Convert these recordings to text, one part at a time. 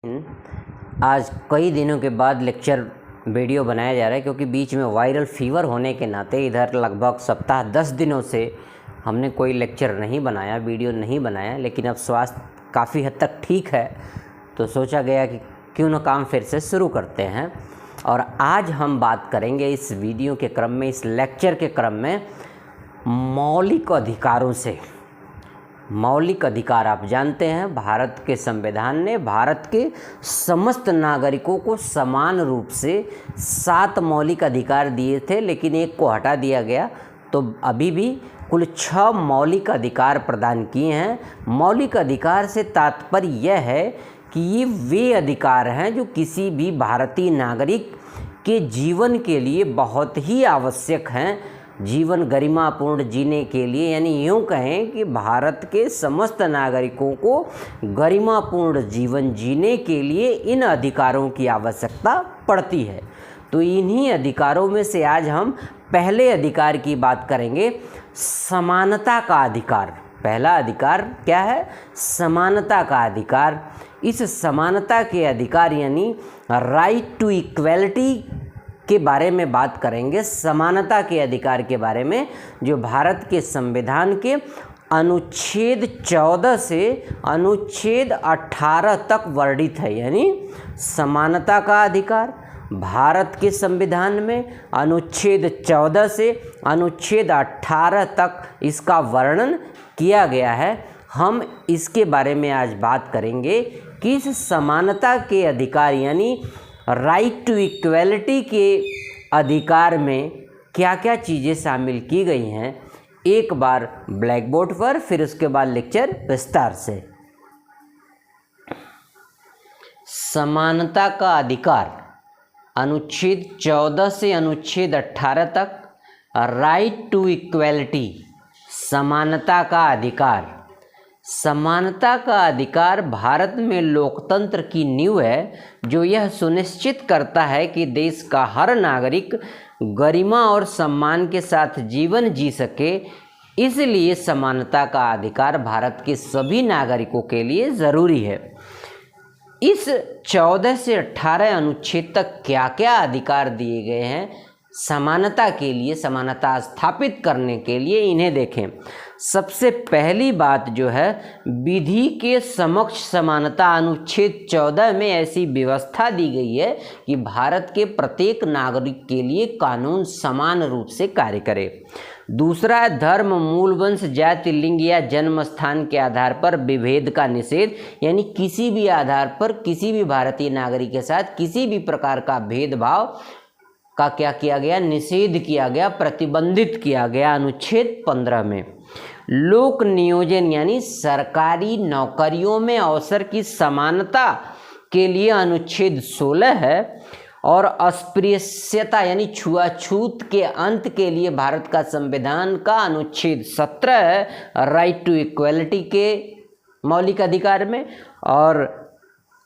आज कई दिनों के बाद लेक्चर वीडियो बनाया जा रहा है क्योंकि बीच में वायरल फीवर होने के नाते इधर लगभग सप्ताह 10 दिनों से हमने कोई लेक्चर नहीं बनाया, वीडियो नहीं बनाया। लेकिन अब स्वास्थ्य काफ़ी हद तक ठीक है तो सोचा गया कि क्यों न काम फिर से शुरू करते हैं। और आज हम बात करेंगे इस वीडियो के क्रम में, इस लेक्चर के क्रम में मौलिक अधिकारों से। मौलिक अधिकार आप जानते हैं, भारत के संविधान ने भारत के समस्त नागरिकों को समान रूप से 7 मौलिक अधिकार दिए थे, लेकिन एक को हटा दिया गया। तो अभी भी कुल 6 मौलिक अधिकार प्रदान किए हैं। मौलिक अधिकार से तात्पर्य यह है कि ये वे अधिकार हैं जो किसी भी भारतीय नागरिक के जीवन के लिए बहुत ही आवश्यक हैं, जीवन गरिमापूर्ण जीने के लिए। यानी यूँ कहें कि भारत के समस्त नागरिकों को गरिमापूर्ण जीवन जीने के लिए इन अधिकारों की आवश्यकता पड़ती है। तो इन्हीं अधिकारों में से आज हम पहले अधिकार की बात करेंगे, समानता का अधिकार। पहला अधिकार क्या है? समानता का अधिकार। इस समानता के अधिकार यानी राइट टू इक्वलिटी के बारे में बात करेंगे। समानता के अधिकार के बारे में जो भारत के संविधान के अनुच्छेद 14 से अनुच्छेद 18 तक वर्णित है। यानी समानता का अधिकार भारत के संविधान में अनुच्छेद 14 से अनुच्छेद 18 तक इसका वर्णन किया गया है। हम इसके बारे में आज बात करेंगे कि इस समानता के अधिकार यानी राइट टू इक्वलिटी के अधिकार में क्या क्या चीज़ें शामिल की गई हैं। एक बार ब्लैक बोर्ड पर, फिर उसके बाद लेक्चर विस्तार से। समानता का अधिकार अनुच्छेद 14 से अनुच्छेद 18 तक, राइट टू इक्वलिटी समानता का अधिकार। समानता का अधिकार भारत में लोकतंत्र की नींव है, जो यह सुनिश्चित करता है कि देश का हर नागरिक गरिमा और सम्मान के साथ जीवन जी सके। इसलिए समानता का अधिकार भारत के सभी नागरिकों के लिए ज़रूरी है। इस 14 से 18 अनुच्छेद तक क्या क्या अधिकार दिए गए हैं समानता के लिए, समानता स्थापित करने के लिए, इन्हें देखें। सबसे पहली बात जो है, विधि के समक्ष समानता। अनुच्छेद 14 में ऐसी व्यवस्था दी गई है कि भारत के प्रत्येक नागरिक के लिए कानून समान रूप से कार्य करे। दूसरा है धर्म, मूल वंश, जाति, लिंग या जन्म स्थान के आधार पर विभेद का निषेध। यानी किसी भी आधार पर किसी भी भारतीय नागरिक के साथ किसी भी प्रकार का भेदभाव का क्या किया गया? निषेध किया गया, प्रतिबंधित किया गया अनुच्छेद 15 में। लोक नियोजन यानी सरकारी नौकरियों में अवसर की समानता के लिए अनुच्छेद 16 है। और अस्पृश्यता यानी छुआछूत के अंत के लिए भारत का संविधान का अनुच्छेद 17 है, राइट टू इक्वलिटी के मौलिक अधिकार में। और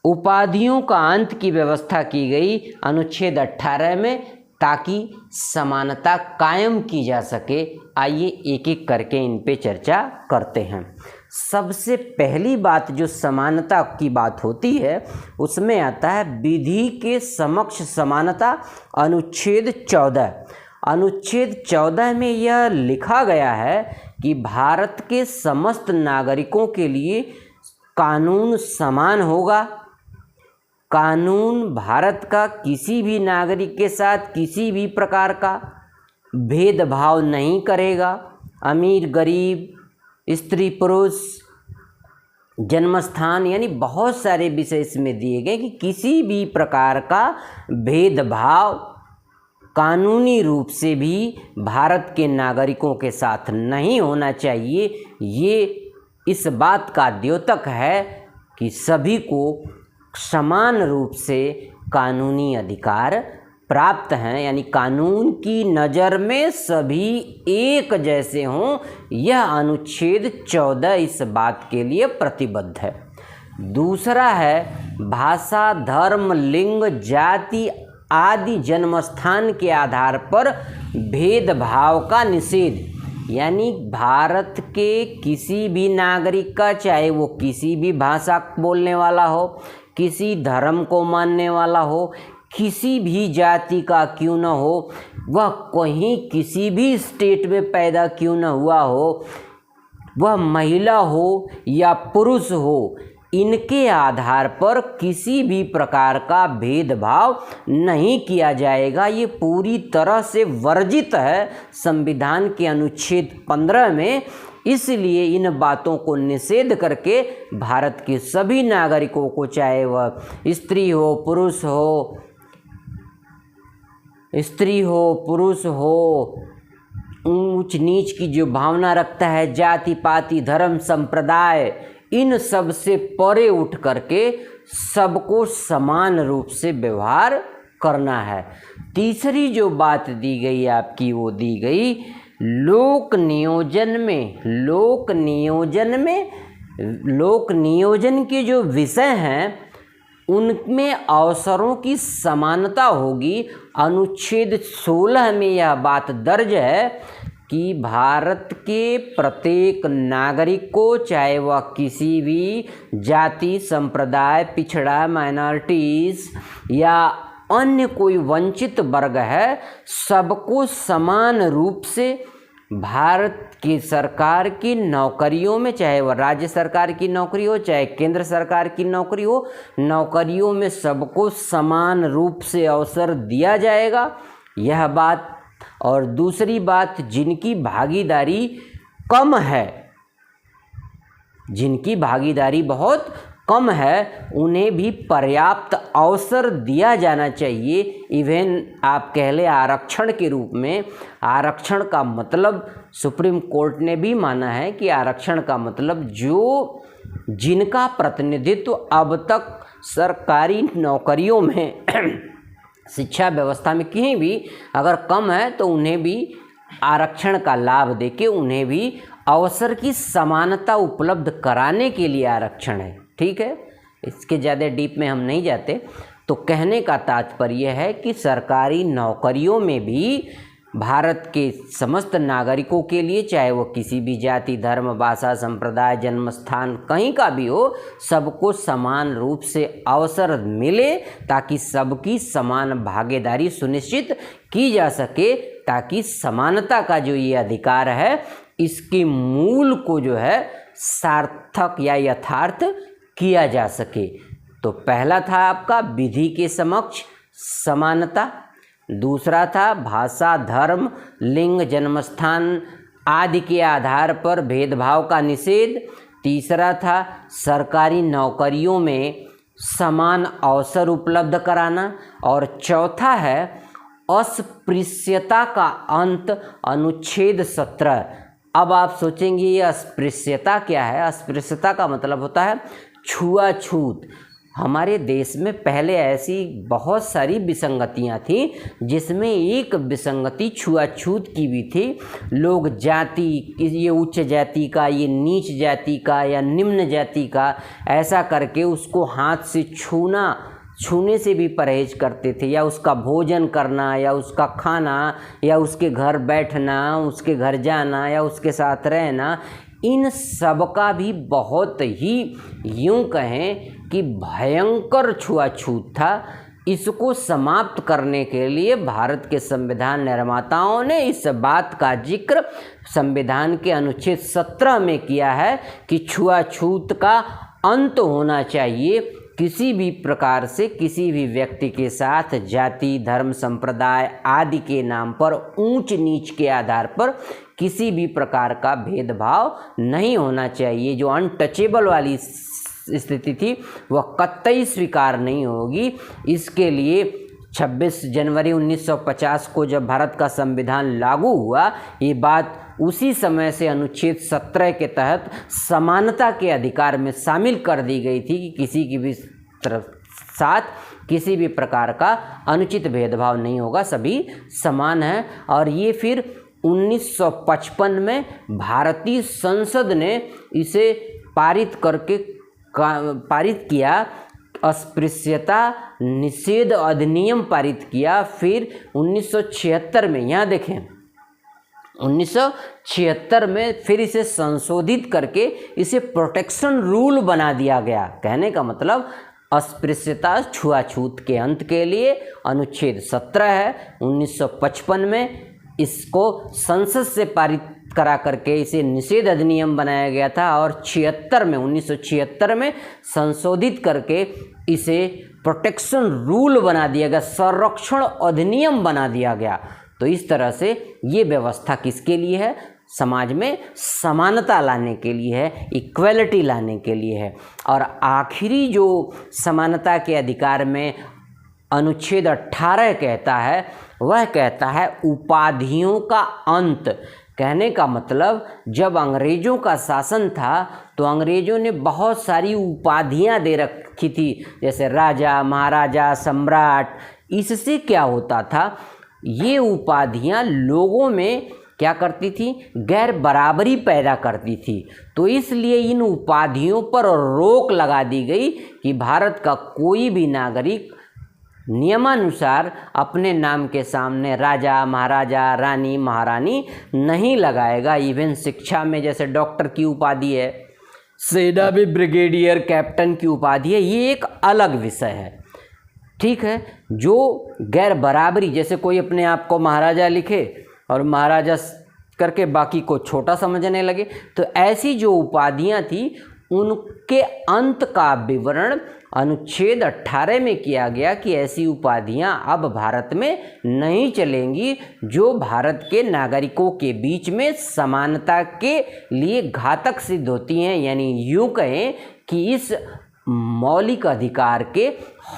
उपाधियों का अंत की व्यवस्था की गई अनुच्छेद 18 में, ताकि समानता कायम की जा सके। आइए एक एक करके इन पे चर्चा करते हैं। सबसे पहली बात जो समानता की बात होती है उसमें आता है विधि के समक्ष समानता, अनुच्छेद 14। अनुच्छेद 14 में यह लिखा गया है कि भारत के समस्त नागरिकों के लिए कानून समान होगा। कानून भारत का किसी भी नागरिक के साथ किसी भी प्रकार का भेदभाव नहीं करेगा। अमीर गरीब, स्त्री पुरुष, जन्मस्थान यानी बहुत सारे विषय इसमें दिए गए कि किसी भी प्रकार का भेदभाव कानूनी रूप से भी भारत के नागरिकों के साथ नहीं होना चाहिए। ये इस बात का द्योतक है कि सभी को समान रूप से कानूनी अधिकार प्राप्त हैं, यानी कानून की नज़र में सभी एक जैसे हों। यह अनुच्छेद 14 इस बात के लिए प्रतिबद्ध है। दूसरा है भाषा, धर्म, लिंग, जाति आदि जन्मस्थान के आधार पर भेदभाव का निषेध। यानी भारत के किसी भी नागरिक का, चाहे वो किसी भी भाषा बोलने वाला हो, किसी धर्म को मानने वाला हो, किसी भी जाति का क्यों न हो, वह कहीं किसी भी स्टेट में पैदा क्यों न हुआ हो, वह महिला हो या पुरुष हो, इनके आधार पर किसी भी प्रकार का भेदभाव नहीं किया जाएगा। ये पूरी तरह से वर्जित है संविधान के अनुच्छेद 15 में। इसलिए इन बातों को निषेध करके भारत के सभी नागरिकों को, चाहे वह स्त्री हो पुरुष हो, ऊंच नीच की जो भावना रखता है, जाति पाति धर्म संप्रदाय, इन सब से परे उठ करके सबको समान रूप से व्यवहार करना है। तीसरी जो बात दी गई आपकी, वो दी गई लोक नियोजन के जो विषय हैं उनमें अवसरों की समानता होगी। अनुच्छेद 16 में यह बात दर्ज है कि भारत के प्रत्येक नागरिक को, चाहे वह किसी भी जाति संप्रदाय, पिछड़ा, माइनॉरिटीज़ या अन्य कोई वंचित वर्ग है, सबको समान रूप से भारत की सरकार की नौकरियों में, चाहे वह राज्य सरकार की नौकरी हो, चाहे केंद्र सरकार की नौकरी हो, नौकरियों में सबको समान रूप से अवसर दिया जाएगा, यह बात। और दूसरी बात, जिनकी भागीदारी कम है, जिनकी भागीदारी बहुत कम है, उन्हें भी पर्याप्त अवसर दिया जाना चाहिए। इवन आप कह लें आरक्षण के रूप में। आरक्षण का मतलब सुप्रीम कोर्ट ने भी माना है कि आरक्षण का मतलब जिनका प्रतिनिधित्व अब तक सरकारी नौकरियों में शिक्षा व्यवस्था में कहीं भी अगर कम है, तो उन्हें भी आरक्षण का लाभ देके उन्हें भी अवसर की समानता उपलब्ध कराने के लिए आरक्षण है। ठीक है, इसके ज़्यादा डीप में हम नहीं जाते। तो कहने का तात्पर्य है कि सरकारी नौकरियों में भी भारत के समस्त नागरिकों के लिए, चाहे वो किसी भी जाति धर्म भाषा संप्रदाय जन्म स्थान कहीं का भी हो, सबको समान रूप से अवसर मिले, ताकि सबकी समान भागीदारी सुनिश्चित की जा सके, ताकि समानता का जो ये अधिकार है इसके मूल को जो है सार्थक या यथार्थ किया जा सके। तो पहला था आपका विधि के समक्ष समानता, दूसरा था भाषा धर्म लिंग जन्मस्थान आदि के आधार पर भेदभाव का निषेध, तीसरा था सरकारी नौकरियों में समान अवसर उपलब्ध कराना, और चौथा है अस्पृश्यता का अंत, अनुच्छेद 17। अब आप सोचेंगे ये अस्पृश्यता क्या है? अस्पृश्यता का मतलब होता है छुआछूत। हमारे देश में पहले ऐसी बहुत सारी विसंगतियां थी, जिसमें एक विसंगति छुआछूत की भी थी। लोग जाति, ये उच्च जाति का, ये नीच जाति का या निम्न जाति का, ऐसा करके उसको हाथ से छूने से भी परहेज करते थे, या उसका भोजन करना, या उसका खाना, या उसके घर बैठना, उसके घर जाना, या उसके साथ रहना, इन सब का भी बहुत ही यूं कहें कि भयंकर छुआछूत था। इसको समाप्त करने के लिए भारत के संविधान निर्माताओं ने इस बात का जिक्र संविधान के अनुच्छेद 17 में किया है कि छुआछूत का अंत होना चाहिए। किसी भी प्रकार से किसी भी व्यक्ति के साथ जाति धर्म संप्रदाय आदि के नाम पर ऊंच नीच के आधार पर किसी भी प्रकार का भेदभाव नहीं होना चाहिए। जो अनटचेबल वाली स्थिति थी वह कतई स्वीकार नहीं होगी। इसके लिए 26 जनवरी 1950 को जब भारत का संविधान लागू हुआ, ये बात उसी समय से अनुच्छेद 17 के तहत समानता के अधिकार में शामिल कर दी गई थी कि किसी की भी साथ किसी भी प्रकार का अनुचित भेदभाव नहीं होगा, सभी समान हैं। और ये फिर 1955 में भारतीय संसद ने इसे पारित किया, अस्पृश्यता निषेध अधिनियम पारित किया। फिर 1976 में, यहाँ देखें 1976 में फिर इसे संशोधित करके इसे प्रोटेक्शन रूल बना दिया गया। कहने का मतलब अस्पृश्यता छुआछूत के अंत के लिए अनुच्छेद 17 है। 1955 में इसको संसद से पारित करा करके इसे निषेध अधिनियम बनाया गया था और 1976 में संशोधित करके इसे प्रोटेक्शन रूल बना दिया गया, संरक्षण अधिनियम बना दिया गया। तो इस तरह से ये व्यवस्था किसके लिए है? समाज में समानता लाने के लिए है, इक्वलिटी लाने के लिए है। और आखिरी जो समानता के अधिकार में अनुच्छेद 18 कहता है, वह कहता है उपाधियों का अंत। कहने का मतलब जब अंग्रेज़ों का शासन था तो अंग्रेज़ों ने बहुत सारी उपाधियां दे रखी थी, जैसे राजा, महाराजा, सम्राट। इससे क्या होता था, ये उपाधियां लोगों में क्या करती थी? गैर बराबरी पैदा करती थी। तो इसलिए इन उपाधियों पर रोक लगा दी गई कि भारत का कोई भी नागरिक नियमानुसार अपने नाम के सामने राजा, महाराजा, रानी, महारानी नहीं लगाएगा। इवन शिक्षा में जैसे डॉक्टर की उपाधि है, सेना में ब्रिगेडियर, कैप्टन की उपाधि है, ये एक अलग विषय है। ठीक है, जो गैर बराबरी, जैसे कोई अपने आप को महाराजा लिखे और महाराजा करके बाकी को छोटा समझने लगे, तो ऐसी जो उपाधियां थी उनके अंत का विवरण अनुच्छेद 18 में किया गया कि ऐसी उपाधियां अब भारत में नहीं चलेंगी जो भारत के नागरिकों के बीच में समानता के लिए घातक सिद्ध होती हैं। यानी यूँ कहें कि इस मौलिक अधिकार के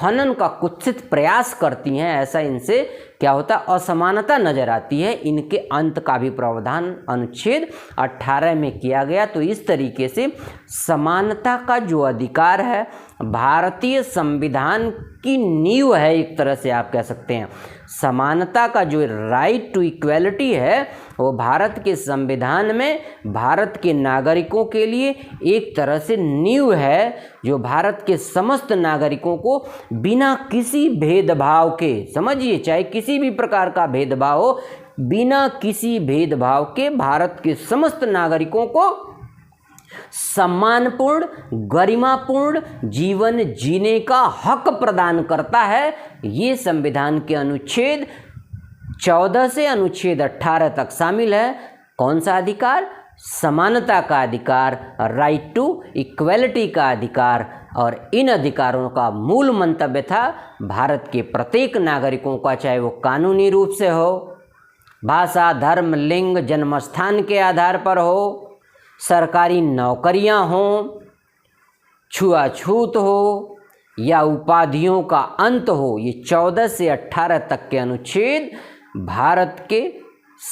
हनन का कुत्सित प्रयास करती हैं। ऐसा इनसे क्या होता है, असमानता नजर आती है। इनके अंत का भी प्रावधान अनुच्छेद 18 में किया गया। तो इस तरीके से समानता का जो अधिकार है भारतीय संविधान की नींव है, एक तरह से आप कह सकते हैं। समानता का जो राइट टू इक्वलिटी है वो भारत के संविधान में भारत के नागरिकों के लिए एक तरह से नींव है, जो भारत के समस्त नागरिकों को बिना किसी भेदभाव के, समझिए, चाहे किसी भी प्रकार का भेदभाव हो, बिना किसी भेदभाव के भारत के समस्त नागरिकों को सम्मानपूर्ण, गरिमापूर्ण जीवन जीने का हक प्रदान करता है। ये संविधान के अनुच्छेद 14 से अनुच्छेद 18 तक शामिल है। कौन सा अधिकार? समानता का अधिकार, राइट टू इक्वलिटी का अधिकार। और इन अधिकारों का मूल मंतव्य था भारत के प्रत्येक नागरिकों का, चाहे वो कानूनी रूप से हो, भाषा, धर्म, लिंग, जन्मस्थान के आधार पर हो, सरकारी नौकरियां हों, छुआछूत हो या उपाधियों का अंत हो, ये 14 से 18 तक के अनुच्छेद भारत के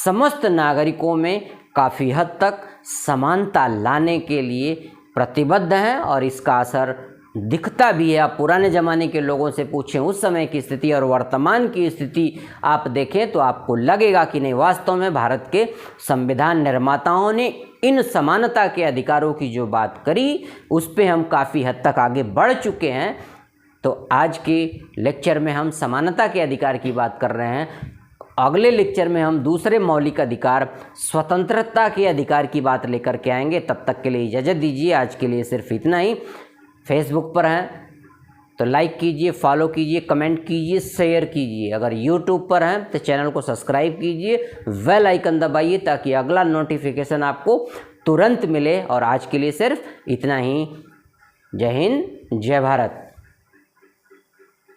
समस्त नागरिकों में काफ़ी हद तक समानता लाने के लिए प्रतिबद्ध हैं। और इसका असर दिखता भी है। आप पुराने ज़माने के लोगों से पूछें, उस समय की स्थिति और वर्तमान की स्थिति आप देखें तो आपको लगेगा कि नहीं, वास्तव में भारत के संविधान निर्माताओं ने इन समानता के अधिकारों की जो बात करी उस पे हम काफ़ी हद तक आगे बढ़ चुके हैं। तो आज के लेक्चर में हम समानता के अधिकार की बात कर रहे हैं। अगले लेक्चर में हम दूसरे मौलिक अधिकार, स्वतंत्रता के अधिकार की बात लेकर के आएंगे। तब तक के लिए इजाज़त दीजिए। आज के लिए सिर्फ इतना ही। फेसबुक पर हैं तो लाइक कीजिए, फॉलो कीजिए, कमेंट कीजिए, शेयर कीजिए। अगर यूट्यूब पर हैं तो चैनल को सब्सक्राइब कीजिए, बेल आइकन दबाइए ताकि अगला नोटिफिकेशन आपको तुरंत मिले। और आज के लिए सिर्फ इतना ही। जय हिंद, जय भारत।